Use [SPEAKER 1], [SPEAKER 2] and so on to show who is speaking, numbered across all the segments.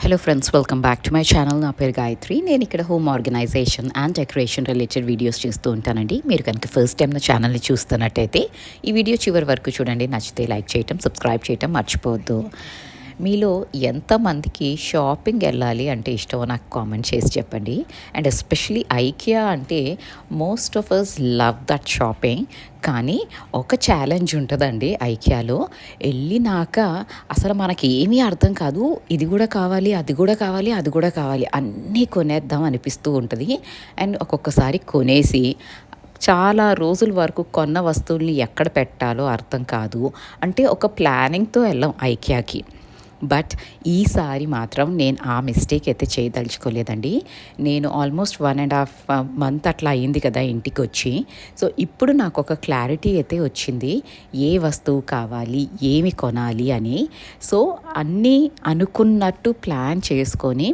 [SPEAKER 1] Hello friends, welcome back to my channel. నా పేరు గాయత్రి. నేను ఇక్కడ home organisation and decoration related videos చేస్తూ ఉంటానండి. మీరు కనుక ఫస్ట్ టైం నా ఛానల్ని చూస్తున్నట్టయితే ఈ వీడియో చివరి వరకు చూడండి. నచ్చితే లైక్ చేయటం, సబ్స్క్రైబ్ చేయటం మర్చిపోవద్దు. మీలో ఎంతమందికి షాపింగ్ వెళ్ళాలి అంటే ఇష్టమో నాకు కామెంట్ చేసి చెప్పండి. అండ్ ఎస్పెషలీ ఐకియా అంటే most of us love that shopping. కానీ ఒక ఛాలెంజ్ ఉంటుందండి ఐకియాలో. వెళ్ళినాక అసలు మనకి ఏమీ అర్థం కాదు. ఇది కూడా కావాలి, అది కూడా కావాలి, అది కూడా కావాలి, అన్నీ కొనేద్దాం అనిపిస్తూ ఉంటుంది. అండ్ ఒక్కొక్కసారి కొనేసి చాలా రోజుల వరకు కొన్న వస్తువుల్ని ఎక్కడ పెట్టాలో అర్థం కాదు. అంటే ఒక ప్లానింగ్తో వెళ్ళాం ఐకియాకి. బట్ ఈసారి మాత్రం నేను ఆ మిస్టేక్ అయితే చేయదలుచుకోలేదండి. నేను ఆల్మోస్ట్ 1.5 మంత్ అట్లా అయింది కదా ఇంటికి వచ్చి. సో ఇప్పుడు నాకు ఒక క్లారిటీ అయితే వచ్చింది, ఏ వస్తువు కావాలి, ఏమి కొనాలి అని. సో అన్నీ అనుకున్నట్టు ప్లాన్ చేసుకొని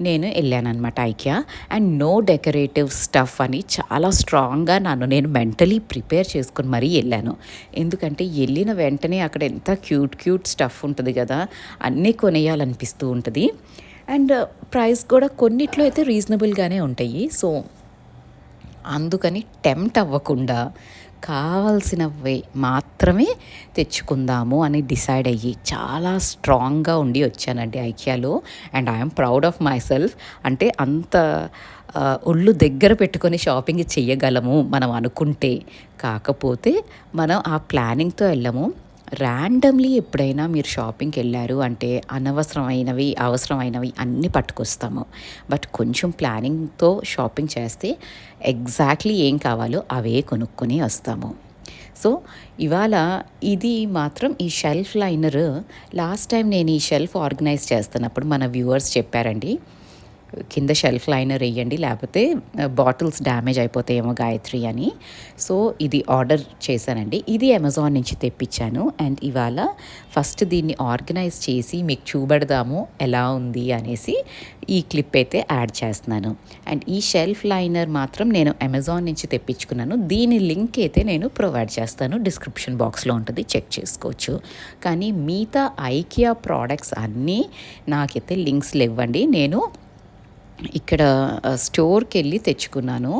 [SPEAKER 1] నేను వెళ్ళానమాట IKEA. And no decorative stuff అని చాలా స్ట్రాంగ్గా నేను మెంటలీ ప్రిపేర్ చేసుకొని మరీ వెళ్ళాను. ఎందుకంటే వెళ్ళిన వెంటనే అక్కడ ఎంత క్యూట్ స్టఫ్ ఉంటుంది కదా, అన్నీ కొనేయాలనిపిస్తూ ఉంటుంది. అండ్ ప్రైస్ కూడా కొన్నిట్లో అయితే రీజనబుల్గానే ఉంటాయి. సో అందుకని టెంప్ట్ అవ్వకుండా కావాల్సినవి మాత్రమే తెచ్చుకుందాము అని డిసైడ్ అయ్యి చాలా స్ట్రాంగ్గా ఉండి వచ్చానండి ఐకియాలో. And I'm proud of myself. అంటే అంత ఒళ్ళు దగ్గర పెట్టుకొని షాపింగ్ చెయ్యగలము మనం అనుకుంటే. కాకపోతే మనం ఆ ప్లానింగ్తో వెళ్ళము. ర్యాండమ్లీ ఎప్పుడైనా మీరు షాపింగ్కి వెళ్ళారు అంటే అనవసరమైనవి, అవసరమైనవి అన్నీ పట్టుకొస్తాము. బట్ కొంచెం ప్లానింగ్తో షాపింగ్ చేస్తే ఎగ్జాక్ట్లీ ఏం కావాలో అవే కొనుక్కొని వస్తాము. సో ఇవాళ ఇది మాత్రం ఈ షెల్ఫ్ లైనర్. లాస్ట్ టైం నేను ఈ షెల్ఫ్ ఆర్గనైజ్ చేస్తున్నప్పుడు మన వ్యూవర్స్ చెప్పారండి, కింద షెల్ఫ్ లైనర్ వేయండి లేకపోతే బాటిల్స్ డ్యామేజ్ అయిపోతాయేమో గాయత్రి అని. సో ఇది ఆర్డర్ చేశానండి. ఇది అమెజాన్ నుంచి తెప్పించాను. అండ్ ఇవాళ ఫస్ట్ దీన్ని ఆర్గనైజ్ చేసి మీకు చూపెడదాము ఎలా ఉంది అనేసి ఈ క్లిప్ అయితే యాడ్ చేస్తున్నాను. అండ్ ఈ షెల్ఫ్ లైనర్ మాత్రం నేను అమెజాన్ నుంచి తెప్పించుకున్నాను. దీని లింక్ అయితే నేను ప్రొవైడ్ చేస్తాను, డిస్క్రిప్షన్ బాక్స్లో ఉంటుంది, చెక్ చేసుకోవచ్చు. కానీ మిగతా ఐకియా ప్రోడక్ట్స్ అన్నీ నాకైతే లింక్స్ లేవండి. నేను ఇక్కడ స్టోర్కి వెళ్ళి తెచ్చుకున్నాను.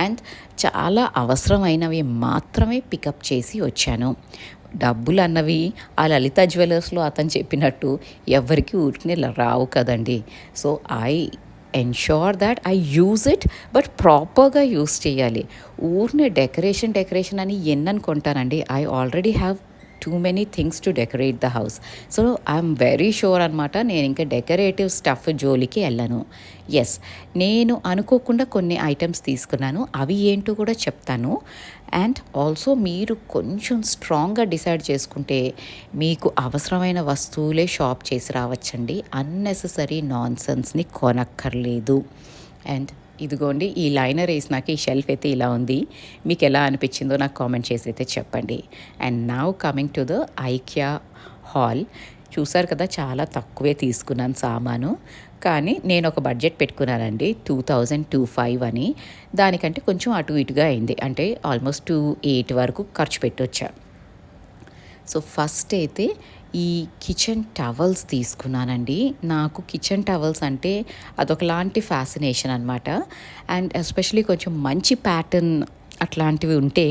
[SPEAKER 1] అండ్ చాలా అవసరమైనవి మాత్రమే పికప్ చేసి వచ్చాను. డబ్బులు అన్నవి ఆ లలిత జ్యువెలర్స్లో అతను చెప్పినట్టు ఎవరికి ఊరికనే రావు కదండి. So I ensure that I use it, but ప్రాపర్గా యూజ్ చేయాలి. ఊరినే డెకరేషన్ అని ఎన్ననుకుంటానండి. I already have too many things to decorate the house. So I'm very sure అనమాట, నేను ఇంకా డెకరేటివ్ స్టఫ్ జోలికి వెళ్ళను. ఎస్, నేను అనుకోకుండా కొన్ని ఐటమ్స్ తీసుకున్నాను, అవి ఏంటో కూడా చెప్తాను. అండ్ ఆల్సో మీరు కొంచెం స్ట్రాంగ్గా డిసైడ్ చేసుకుంటే మీకు అవసరమైన వస్తువులే షాప్ చేసి రావచ్చండి. అన్నెసెసరీ నాన్సెన్స్ని కొనక్కర్లేదు. అండ్ ఇదిగోండి, ఈ లైనర్ వేసినాక ఈ షెల్ఫ్ అయితే ఇలా ఉంది. మీకు ఎలా అనిపించిందో నాకు కామెంట్ చేసి అయితే చెప్పండి. And now coming to the IKEA hall. చూసారు కదా, చాలా తక్కువే తీసుకున్నాను సామాను. కానీ నేను ఒక బడ్జెట్ పెట్టుకున్నానండి, 2025 అని. దానికంటే కొంచెం అటు ఇటుగా అయింది, అంటే ఆల్మోస్ట్ 2.8 వరకు ఖర్చు పెట్టొచ్చా. సో ఫస్ట్ అయితే ఈ కిచెన్ టవల్స్ తీసుకున్నానండి. నాకు కిచెన్ టవల్స్ అంటే అదొకలాంటి ఫ్యాసినేషన్ అనమాట. అండ్ ఎస్పెషలీ కొంచెం మంచి ప్యాటర్న్ అట్లాంటివి ఉంటే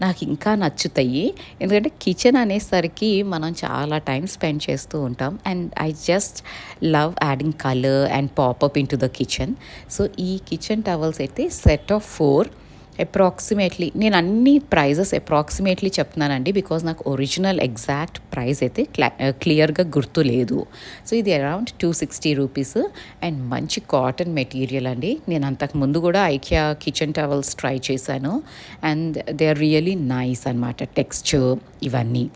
[SPEAKER 1] నాకు ఇంకా నచ్చుతాయి. ఎందుకంటే కిచెన్ అనేసరికి మనం చాలా టైం స్పెండ్ చేస్తూ ఉంటాం. And I just love adding colour and pop up into the kitchen. So ఈ కిచెన్ టవల్స్ అయితే సెట్ ఆఫ్ 4 అప్రాక్సిమేట్లీ, నేను అన్ని ప్రైజెస్ అప్రాక్సిమేట్లీ చెప్తున్నానండి, బికాజ్ నాకు ఒరిజినల్ ఎగ్జాక్ట్ ప్రైస్ అయితే క్లియర్గా గుర్తు లేదు. సో ఇది అరౌండ్ 260 రూపీస్. అండ్ మంచి కాటన్ మెటీరియల్ అండి. నేను అంతకు ముందు కూడా ఐకియా కిచెన్ టవల్స్ ట్రై చేశాను. And they are really nice అనమాట, టెక్స్చర్ ఇవన్నీ.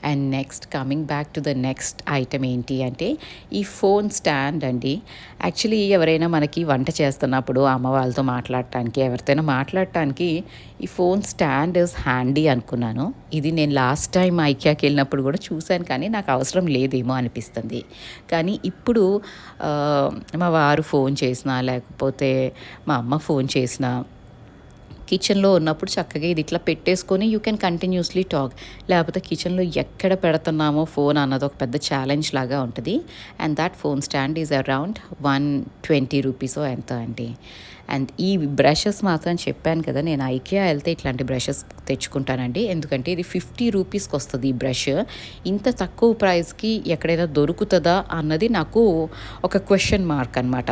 [SPEAKER 1] And next coming back to the next item ఏంటి అంటే ఈ ఫోన్ స్టాండ్ అండి. యాక్చువల్లీ ఎవరైనా మనకి వంట చేస్తున్నప్పుడు అమ్మ వాళ్ళతో మాట్లాడటానికి, ఎవరితోనైనా మాట్లాడటానికి ఈ ఫోన్ స్టాండ్ ఇస్ హ్యాండీ అనుకున్నాను. ఇది నేను లాస్ట్ టైం ఐకియాకి వెళ్ళినప్పుడు కూడా చూశాను, కానీ నాకు అవసరం లేదేమో అనిపిస్తుంది. కానీ ఇప్పుడు మా వారు ఫోన్ చేసినా లేకపోతే మా అమ్మ ఫోన్ చేసినా కిచెన్లో ఉన్నప్పుడు చక్కగా ఇది ఇట్లా పెట్టేసుకొని యూ కెన్ కంటిన్యూస్లీ టాక్. లేకపోతే కిచెన్లో ఎక్కడ పెడుతున్నామో ఫోన్ అన్నది ఒక పెద్ద ఛాలెంజ్ లాగా ఉంటుంది. And that phone stand is around 120 రూపీసో ఎంత అండి. అండ్ ఈ బ్రషెస్ మాత్రం చెప్పాను కదా, నేను ఐకియా వెళ్తే ఇట్లాంటి బ్రషెస్ తెచ్చుకుంటానండి. ఎందుకంటే ఇది 50 రూపీస్కి వస్తుంది ఈ బ్రష్. ఇంత తక్కువ ప్రైస్కి ఎక్కడైనా దొరుకుతుందా అన్నది నాకు ఒక క్వశ్చన్ మార్క్ అనమాట.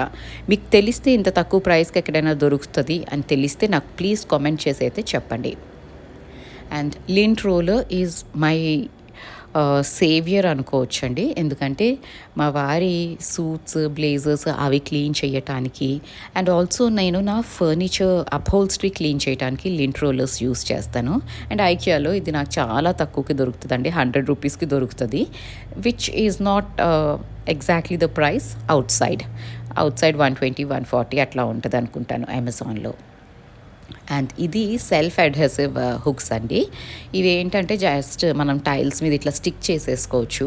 [SPEAKER 1] మీకు తెలిస్తే ఇంత తక్కువ ప్రైస్కి ఎక్కడైనా దొరుకుతుంది అని తెలిస్తే నాకు ప్లీజ్ కామెంట్ చేసి అయితే చెప్పండి. And lint roller is my saviour అనుకోవచ్చండి. ఎందుకంటే మా వారి సూట్స్, బ్లేజర్స్ అవి క్లీన్ చేయటానికి అండ్ ఆల్సో నేను నా ఫర్నిచర్ అప్హోల్స్ట్రీ క్లీన్ చేయడానికి లింట్ రోలర్స్ యూస్ చేస్తాను. అండ్ ఐకియాలో ఇది నాకు చాలా తక్కువకి దొరుకుతుందండి, 100 రూపీస్కి దొరుకుతుంది. Which is not exactly the price outside 120, 140 అట్లా ఉంటుంది అనుకుంటాను అమెజాన్లో. అండ్ ఇది సెల్ఫ్ అడ్హెసివ్ హుక్స్ అండి. ఇవి ఏంటంటే జస్ట్ మనం టైల్స్ మీద ఇట్లా స్టిక్ చేసేసుకోవచ్చు.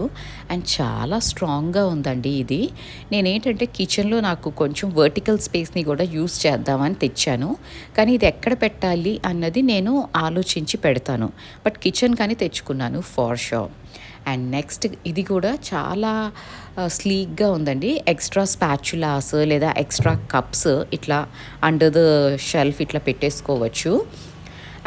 [SPEAKER 1] అండ్ చాలా స్ట్రాంగ్గా ఉందండి ఇది. నేనేంటంటే కిచెన్లో నాకు కొంచెం వర్టికల్ స్పేస్ని కూడా యూస్ చేద్దామని తెచ్చాను. కానీ ఇది ఎక్కడ పెట్టాలి అన్నది నేను ఆలోచించి పెడతాను. బట్ కిచెన్ కానీ తెచ్చుకున్నాను ఫార్ షూర్. అండ్ నెక్స్ట్ ఇది కూడా చాలా స్లీక్గా ఉందండి. ఎక్స్ట్రా స్పాచులాస్ లేదా ఎక్స్ట్రా కప్స్ ఇట్లా అండర్ ద షెల్ఫ్ ఇట్లా పెట్టేసుకోవచ్చు.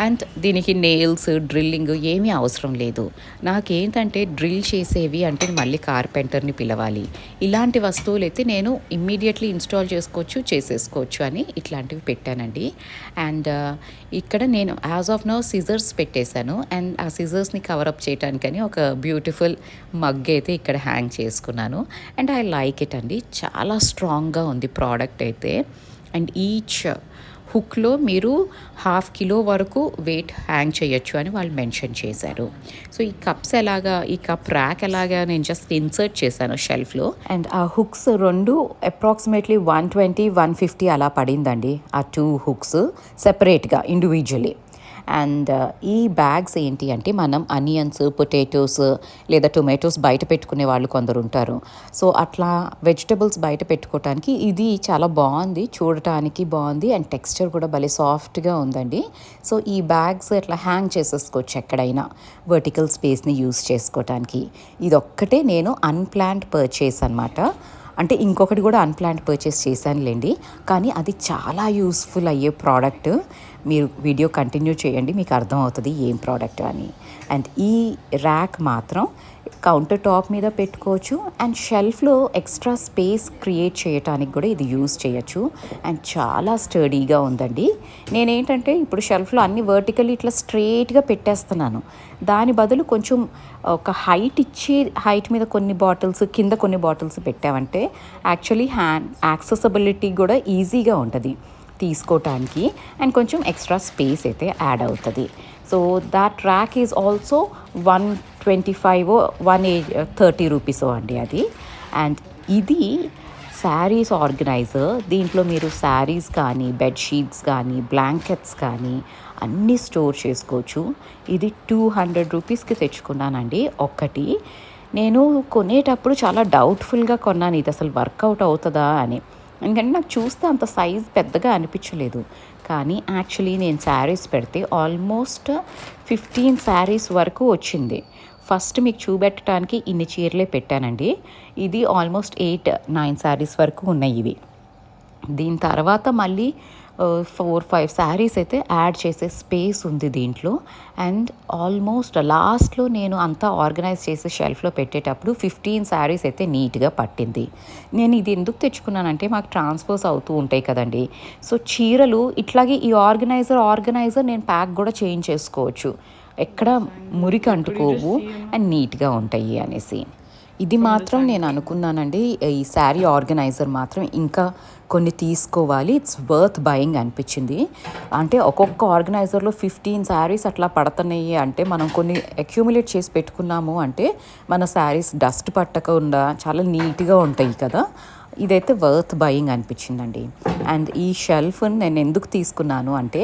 [SPEAKER 1] అండ్ దీనికి నెయిల్స్, డ్రిల్లింగ్ ఏమీ అవసరం లేదు. నాకేంటంటే డ్రిల్ చేసేవి అంటే మళ్ళీ కార్పెంటర్ని పిలవాలి. ఇలాంటి వస్తువులు అయితే నేను ఇమ్మీడియట్లీ ఇన్స్టాల్ చేసేసుకోవచ్చు అని ఇట్లాంటివి పెట్టానండి. అండ్ ఇక్కడ నేను యాజ్ ఆఫ్ నౌ సిజర్స్ పెట్టేశాను. అండ్ ఆ సిజర్స్ని కవరప్ చేయడానికని ఒక బ్యూటిఫుల్ మగ్ అయితే ఇక్కడ హ్యాంగ్ చేసుకున్నాను. అండ్ ఐ లైక్ ఇట్ అండి, చాలా స్ట్రాంగ్గా ఉంది ప్రోడక్ట్ అయితే. అండ్ ఈచ్ హుక్లో మీరు 1/2 కిలో వరకు వెయిట్ హ్యాంగ్ చేయొచ్చు అని వాళ్ళు మెన్షన్ చేశారు. సో ఈ కప్ ర్యాక్ ఎలాగా నేను జస్ట్ ఇన్సర్ట్ చేశాను షెల్ఫ్లో. అండ్ ఆ హుక్స్ రెండు అప్రాక్సిమేట్లీ 120, 150 అలా పడిందండి. ఆ 2 హుక్స్ సెపరేట్గా ఇండివిజువలీ. అండ్ ఈ బ్యాగ్స్ ఏంటి అంటే మనం అనియన్స్, పొటాటోస్ లేదా టొమాటోస్ బయట పెట్టుకునే వాళ్ళు కొందరు ఉంటారు. సో అట్లా వెజిటబుల్స్ బయట పెట్టుకోవటానికి ఇది చాలా బాగుంది, చూడటానికి బాగుంది. అండ్ టెక్స్చర్ కూడా భలే సాఫ్ట్గా ఉందండి. సో ఈ బ్యాగ్స్ అట్లా హ్యాంగ్ చేసేసుకోవచ్చు ఎక్కడైనా వర్టికల్ స్పేస్ని యూస్ చేసుకోవటానికి. ఇది ఒక్కటే నేను అన్ప్లాన్డ్ పర్చేస్ అనమాట. అంటే ఇంకొకటి కూడా అన్ప్లాన్డ్ పర్చేస్ చేశానులేండి, కానీ అది చాలా యూస్ఫుల్ అయ్యే ప్రోడక్ట్. మీరు వీడియో కంటిన్యూ చేయండి, మీకు అర్థమవుతుంది ఏం ప్రోడక్ట్ అని. అండ్ ఈ ర్యాక్ మాత్రం కౌంటర్ టాప్ మీద పెట్టుకోవచ్చు. అండ్ షెల్ఫ్లో ఎక్స్ట్రా స్పేస్ క్రియేట్ చేయడానికి కూడా ఇది యూస్ చేయొచ్చు. అండ్ చాలా స్టడీగా ఉందండి. నేనేంటంటే ఇప్పుడు షెల్ఫ్లో అన్ని వర్టికల్ ఇట్లా స్ట్రేట్గా పెట్టేస్తున్నాను. దాని బదులు కొంచెం ఒక హైట్ మీద కొన్ని బాటిల్స్, కింద కొన్ని బాటిల్స్ పెట్టామంటే యాక్చువల్లీ యాక్సెసిబిలిటీ కూడా ఈజీగా ఉంటుంది తీసుకోవటానికి. అండ్ కొంచెం ఎక్స్ట్రా స్పేస్ అయితే యాడ్ అవుతుంది. So that rack is also 125 130 రూపీసో అండి అది. అండ్ ఇది శారీస్ ఆర్గనైజర్. దీంట్లో మీరు శారీస్ కానీ, బెడ్షీట్స్ కానీ, బ్లాంకెట్స్ కానీ అన్నీ స్టోర్ చేసుకోవచ్చు. ఇది 200 రూపీస్కి తెచ్చుకున్నానండి ఒక్కటి. నేను కొనేటప్పుడు చాలా డౌట్ఫుల్గా కొన్నాను, ఇది అసలు వర్కౌట్ అవుతుందా అని. ఎందుకంటే నాకు చూస్తే అంత సైజ్ పెద్దగా అనిపించలేదు. కానీ యాక్చువల్లీ నేను శారీస్ పెడితే ఆల్మోస్ట్ 15 శారీస్ వరకు వచ్చింది. ఫస్ట్ మీకు చూపెట్టడానికి ఇన్ని చీరలే పెట్టానండి. ఇది ఆల్మోస్ట్ 8-9 శారీస్ వరకు ఉన్నాయి ఇవి. దీని తర్వాత మళ్ళీ 4-5 శారీస్ అయితే యాడ్ చేసే స్పేస్ ఉంది దీంట్లో. అండ్ ఆల్మోస్ట్ లాస్ట్లో నేను అంతా ఆర్గనైజ్ చేసి షెల్ఫ్లో పెట్టేటప్పుడు 15 శారీస్ అయితే నీట్గా పట్టింది. నేను ఇది ఎందుకు తెచ్చుకున్నానంటే మాకు ట్రాన్స్ఫర్స్ అవుతూ ఉంటాయి కదండి. సో చీరలు ఇట్లాగే ఈ ఆర్గనైజర్ నేను ప్యాక్ కూడా చేంజ్ చేసుకోవచ్చు, ఎక్కడ మురికి అంటుకోవు అండ్ నీట్గా ఉంటాయి అనేసి. ఇది మాత్రం నేను అనుకున్నానండి, ఈ శారీ ఆర్గనైజర్ మాత్రం ఇంకా కొన్ని తీసుకోవాలి, ఇట్స్ వర్త్ బయింగ్ అనిపించింది. అంటే ఒక్కొక్క ఆర్గనైజర్లో 15 శారీస్ అట్లా పడుతున్నాయి అంటే మనం కొన్ని అక్యూములేట్ చేసి పెట్టుకున్నాము అంటే మన శారీస్ డస్ట్ పట్టకుండా చాలా నీట్గా ఉంటాయి కదా. ఇదైతే వర్త్ బయింగ్ అనిపించిందండి. అండ్ ఈ షెల్ఫ్ని నేను ఎందుకు తీసుకున్నాను అంటే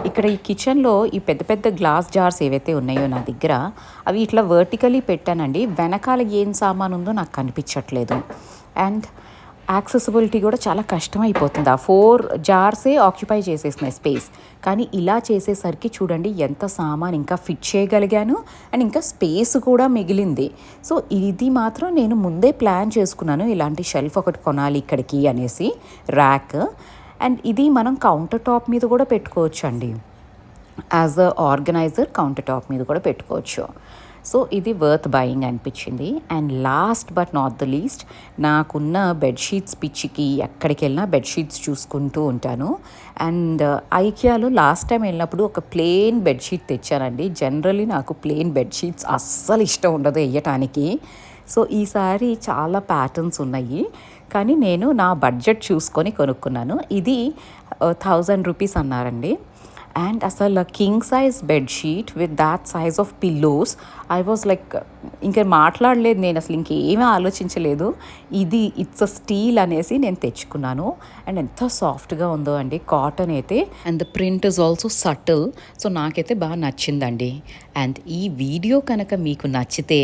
[SPEAKER 1] ఇక్కడ ఈ కిచెన్లో ఈ పెద్ద పెద్ద గ్లాస్ జార్స్ ఏవైతే ఉన్నాయో నా దగ్గర అవి ఇట్లా వర్టికలీ పెట్టానండి. వెనకాల ఏం సామాన్ ఉందో నాకు కనిపించట్లేదు. అండ్ యాక్సెసిబిలిటీ కూడా చాలా కష్టమైపోతుంది. ఆ 4 జార్సే ఆక్యుపై చేసేసినాయి స్పేస్. కానీ ఇలా చేసేసరికి చూడండి ఎంత సామాన్ ఇంకా ఫిట్ చేయగలిగాను అండ్ ఇంకా స్పేస్ కూడా మిగిలింది. సో ఇది మాత్రం నేను ముందే ప్లాన్ చేసుకున్నాను, ఇలాంటి షెల్ఫ్ ఒకటి కొనాలి ఇక్కడికి అనేసి, ర్యాక్. అండ్ ఇది మనం కౌంటర్ టాప్ మీద కూడా పెట్టుకోవచ్చు అండి. As a organiser counter top మీద కూడా పెట్టుకోవచ్చు. సో ఇది వర్త్ బయింగ్ అనిపించింది. And last but not the least, నాకున్న బెడ్షీట్స్ పిచ్చికి ఎక్కడికి వెళ్ళినా బెడ్షీట్స్ చూసుకుంటూ ఉంటాను. అండ్ ఐకియాలో లాస్ట్ టైం వెళ్ళినప్పుడు ఒక ప్లెయిన్ బెడ్షీట్ తెచ్చానండి. జనరల్లీ నాకు ప్లెయిన్ బెడ్షీట్స్ అస్సలు ఇష్టం ఉండదు వేయటానికి. సో ఈసారి చాలా ప్యాటర్న్స్ ఉన్నాయి, కానీ నేను నా బడ్జెట్ చూసుకొని కొనుక్కున్నాను. ఇది 1000 రూపీస్ అన్నారండి. అండ్ అసలు king size bedsheet with that size of pillows, I was like, ఇంకా మాట్లాడలేదు నేను, అసలు ఇంకేమీ ఆలోచించలేదు. ఇట్స్ అ స్టీల్ అనేసి నేను తెచ్చుకున్నాను. అండ్ ఎంత సాఫ్ట్గా ఉందో అండి, కాటన్ అయితే. And the print is also subtle. So నాకైతే బాగా నచ్చిందండి. అండ్ ఈ వీడియో కనుక మీకు నచ్చితే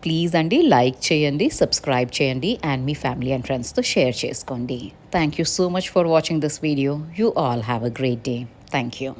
[SPEAKER 1] ప్లీజ్ అండి లైక్ చేయండి, సబ్స్క్రైబ్ చేయండి అండ్ మీ ఫ్యామిలీ అండ్ ఫ్రెండ్స్తో షేర్ చేసుకోండి. Thank you so much for watching this video. You all have a great day. Thank you.